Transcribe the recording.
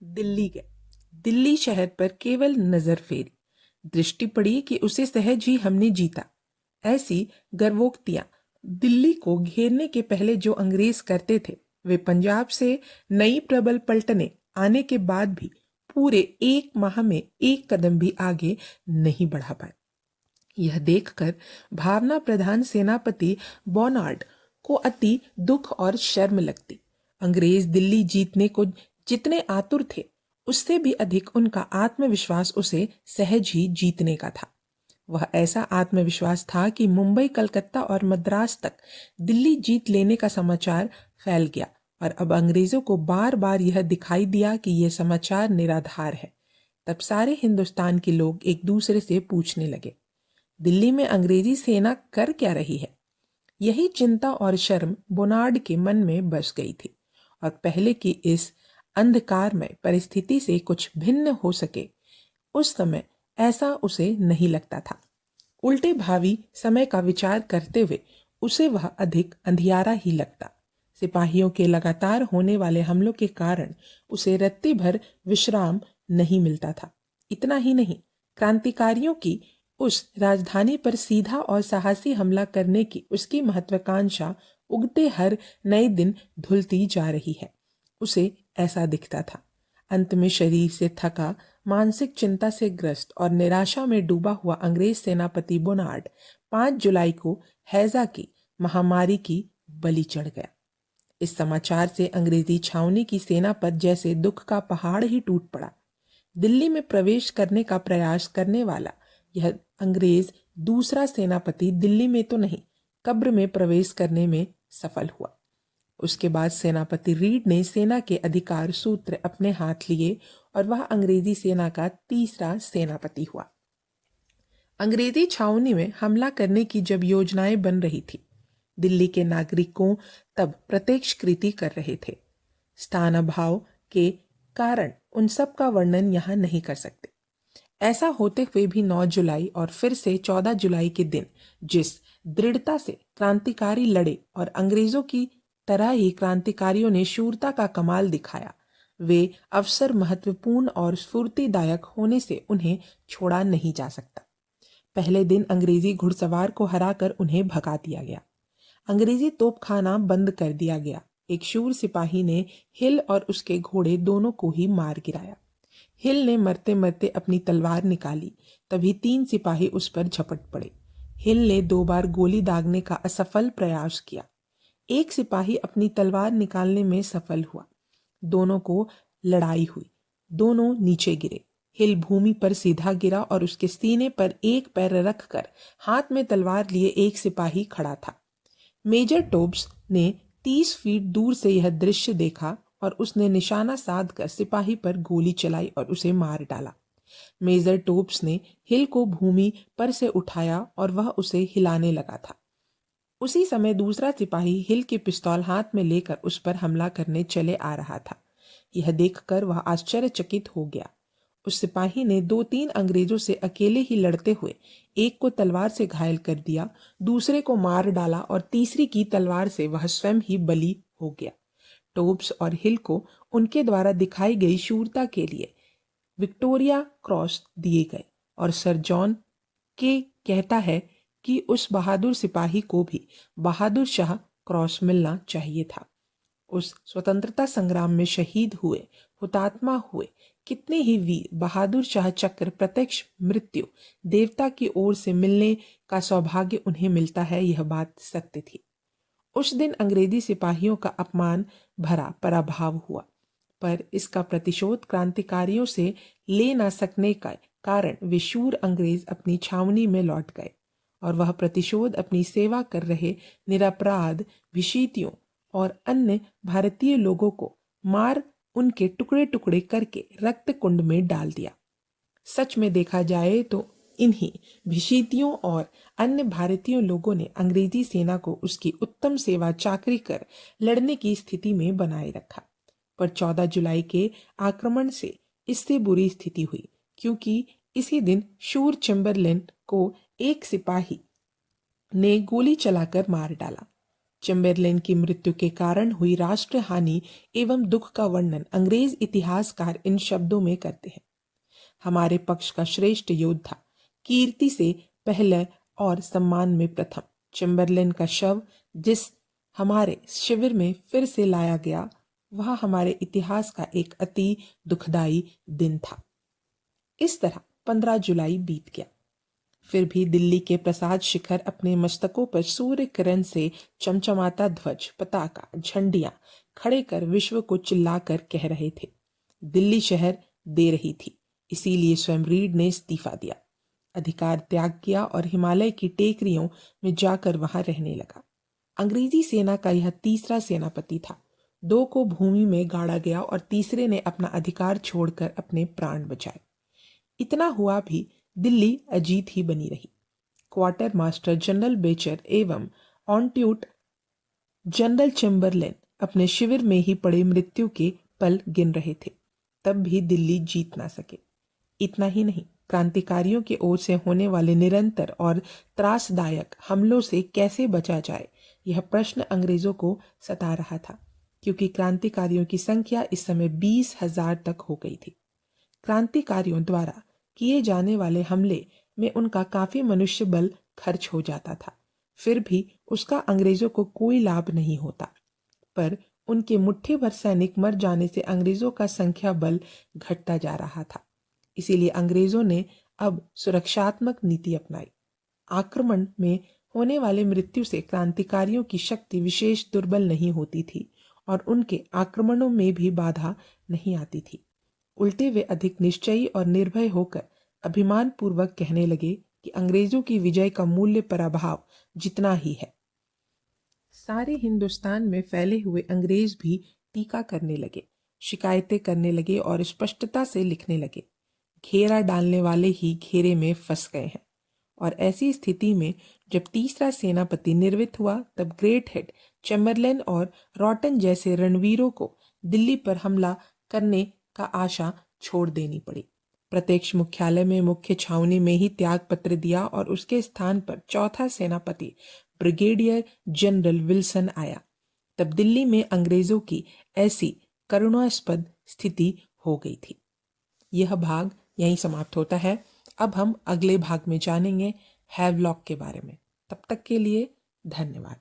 दिल्ली गए। दिल्ली शहर पर केवल नजर फेरी, दृष्टि पड़ी कि उसे सहज ही हमने जीता। ऐसी गर्वोक्तियां दिल्ली को घेरने के पहले जो अंग्रेज करते थे, वे पंजाब से नई प्रबल पलटने आने के बाद भी पूरे 1 माह में एक कदम भी आगे नहीं बढ़ा पाए। यह देखकर भावना प्रधान सेनापति बोनार्ड को अति दुख और शर्म लगती। अंग्रेज दिल्ली जीतने को जितने आतुर थे, उससे भी अधिक उनका आत्मविश्वास उसे सहज ही जीतने का था। वह ऐसा आत्मविश्वास था कि मुंबई, कलकत्ता और मद्रास तक दिल्ली जीत लेने का समाचार फैल गया और अब अंग्रेजों को बार बार यह दिखाई दिया कि यह समाचार निराधार है। तब सारे हिंदुस्तान के लोग एक दूसरे से पूछने लगे, दिल्ली में अंग्रेजी सेना कर क्या रही है? यही चिंता और शर्म बोनार्ड के मन में बस गई थी और पहले की इस अंधकारमय परिस्थिति से कुछ भिन्न हो सके, उस समय ऐसा उसे नहीं लगता था। उल्टे भावी समय का विचार करते हुए उसे वह अधिक अंधियारा ही लगता। सिपाहियों के लगातार होने वाले हमलों के कारण उसे रत्ती भर विश्राम नहीं मिलता था। इतना ही नहीं, क्रांतिकारियों की उस राजधानी पर सीधा और साहसी हमला करने की उसकी महत्वाकांक्षा उगते हर नए दिन धुलती जा रही है, उसे ऐसा दिखता था। अंत में शरीर से थका, मानसिक चिंता से ग्रस्त और निराशा में डूबा हुआ अंग्रेज सेनापति बोनार्ड 5 जुलाई को हैजा की महामारी की बलि चढ़ गया। इस समाचार से अंग्रेजी छावनी की सेना पर जैसे दुख का पहाड़ ही टूट पड़ा। दिल्ली में प्रवेश करने का प्रयास करने वाला यह अंग्रेज दूसरा सेनापति दिल्ली में तो नहीं, कब्र में प्रवेश करने में सफल हुआ। उसके बाद सेनापति रीड ने सेना के अधिकार सूत्र अपने हाथ लिए और वह अंग्रेजी सेना का तीसरा सेनापति हुआ। अंग्रेजी छावनी में हमला करने की जब योजनाएं बन रही थी, दिल्ली के नागरिकों तब प्रत्यक्ष कृति कर रहे थे। स्थान अभाव के कारण उन सब का वर्णन यहाँ नहीं कर सकते। ऐसा होते हुए भी 9 जुलाई और फिर से 14 जुलाई के दिन जिस दृढ़ता से क्रांतिकारी लड़े और अंग्रेजों की तरह ही क्रांतिकारियों ने शूरता का कमाल दिखाया, वे अवसर महत्वपूर्ण और स्फूर्तिदायक होने से उन्हें छोड़ा नहीं जा सकता। पहले दिन अंग्रेजी घुड़सवार को हराकर उन्हें भगा दिया गया। अंग्रेजी तोपखाना बंद कर दिया गया। एक शूर सिपाही ने हिल और उसके घोड़े दोनों को ही मार गिराया। हिल ने मरते मरते अपनी तलवार निकाली, तभी 3 सिपाही उस पर झपट पड़े। हिल ने 2 बार गोली दागने का असफल प्रयास किया। एक सिपाही अपनी तलवार निकालने में सफल हुआ। दोनों को लड़ाई हुई, दोनों नीचे गिरे। हिल भूमि पर सीधा गिरा और उसके सीने पर एक पैर रखकर हाथ में तलवार लिए एक सिपाही खड़ा था। मेजर टोब्स ने 30 फीट दूर से यह दृश्य देखा और उसने निशाना साध कर सिपाही पर गोली चलाई और उसे मार डाला। मेजर टोब्स ने हिल को भूमि पर से उठाया और वह उसे हिलाने लगा था। उसी समय दूसरा सिपाही हिल की पिस्तौल हाथ में लेकर उस पर हमला करने चले आ रहा था। यह देखकर वह आश्चर्यचकित हो गया। उस सिपाही ने 2-3 अंग्रेजों से अकेले ही लड़ते हुए एक को तलवार से घायल कर दिया, दूसरे को मार डाला और तीसरी की तलवार से वह स्वयं ही बली हो गया। टोब्स और हिल को उनके द्वारा दिखाई गई शूरता के लिए विक्टोरिया क्रॉस दिए गए और सर जॉन के कहता है कि उस बहादुर सिपाही को भी बहादुर शाह क्रॉस मिलना चाहिए था। उस स्वतंत्रता संग्राम में शहीद हुए, हुतात्मा हुए कितने ही वीर बहादुर शाह चक्र प्रत्यक्ष मृत्यु देवता की ओर से मिलने का सौभाग्य उन्हें मिलता है, यह बात सत्य थी। उस दिन अंग्रेजी सिपाहियों का अपमान भरा पराभव हुआ, पर इसका प्रतिशोध क्रांतिकारियों से ले ना सकने का कारण वे शूर अंग्रेज अपनी छावनी में लौट गए और वह प्रतिशोध अपनी सेवा कर रहे निरपराध भिशीतियों और अन्य भारतीय लोगों को मार उनके टुकड़े टुकड़े करके रक्त कुंड में डाल दिया। सच में देखा जाए तो इन्हीं भिशीतियों और अन्य भारतीय लोगों ने अंग्रेजी सेना को उसकी उत्तम सेवा चाकरी कर लड़ने की स्थिति में बनाए रखा। पर 14 जुलाई के आक्रमण से इससे बुरी स्थिति हुई, क्योंकि इसी दिन शूर चैम्बरलेन को एक सिपाही ने गोली चलाकर मार डाला। चैम्बरलेन की मृत्यु के कारण हुई राष्ट्र हानि एवं दुख का वर्णन अंग्रेज इतिहासकार इन शब्दों में करते हैं। हमारे पक्ष का श्रेष्ठ योद्धा, कीर्ति से पहले और सम्मान में प्रथम, चैम्बरलेन का शव जिस हमारे शिविर में फिर से लाया गया, वह हमारे इतिहास का एक अति दुखदाई दिन था। इस तरह 15 जुलाई बीत गया। फिर भी दिल्ली के प्रसाद शिखर अपने मस्तकों पर सूर्य किरण से चमचमाता ध्वज, पताका, झंडियां खड़े कर विश्व को चिल्लाकर कह रहे थे। दिल्ली शहर दे रही थी, इसीलिए स्वयं रीड ने इस्तीफा दिया, अधिकार त्याग किया और हिमालय की टेकरियों में जाकर वहां रहने लगा। अंग्रेजी सेना का यह तीसरा सेनापति था। 2 को भूमि में गाड़ा गया और तीसरे ने अपना अधिकार छोड़कर अपने प्राण बचाए। इतना हुआ भी दिल्ली अजीत ही बनी रही। क्वार्टर मास्टर जनरल बेचर एवं ऑनट्यूट जनरल चैम्बरलेन अपने शिविर में ही पड़े मृत्यु के पल गिन रहे थे, तब भी दिल्ली जीत ना सके। इतना ही नहीं, क्रांतिकारियों की ओर से होने वाले निरंतर और त्रासदायक हमलों से कैसे बचा जाए, यह प्रश्न अंग्रेजों को सता रहा था, क्योंकि क्रांतिकारियों की संख्या इस समय 20,000 तक हो गई थी। क्रांतिकारियों द्वारा किए जाने वाले हमले में उनका काफी मनुष्य बल खर्च हो जाता था, फिर भी उसका अंग्रेजों को कोई लाभ नहीं होता। पर उनके मुट्ठी भर सैनिक मर जाने से अंग्रेजों का संख्या बल घटता जा रहा था। इसीलिए अंग्रेजों ने अब सुरक्षात्मक नीति अपनाई। आक्रमण में होने वाले मृत्यु से क्रांतिकारियों की शक्ति विशेष दुर्बल नहीं होती थी और उनके आक्रमणों में भी बाधा नहीं आती थी। उल्टे वे अधिक निश्चयी और निर्भय होकर अभिमान पूर्वक कहने लगे कि अंग्रेजों की विजय का मूल्य पराभव जितना ही है। सारे हिंदुस्तान में फैले हुए अंग्रेज भी टीका करने लगे, शिकायतें करने लगे और स्पष्टता से लिखने लगे। घेरा डालने वाले ही घेरे में फंस गए हैं। और ऐसी स्थिति में जब तीसरा सेनापति निर्वित हुआ, तब ग्रेट हेड चैम्बरलेन और रॉटन जैसे रणवीरों को दिल्ली पर हमला करने का आशा छोड़ देनी पड़ी। प्रत्यक्ष मुख्यालय में मुख्य छावनी में ही त्याग पत्र दिया और उसके स्थान पर चौथा सेनापति ब्रिगेडियर जनरल विल्सन आया। तब दिल्ली में अंग्रेजों की ऐसी करुणास्पद स्थिति हो गई थी। यह भाग यहीं समाप्त होता है। अब हम अगले भाग में जानेंगे हैवलॉक के बारे में। तब तक के लिए धन्यवाद।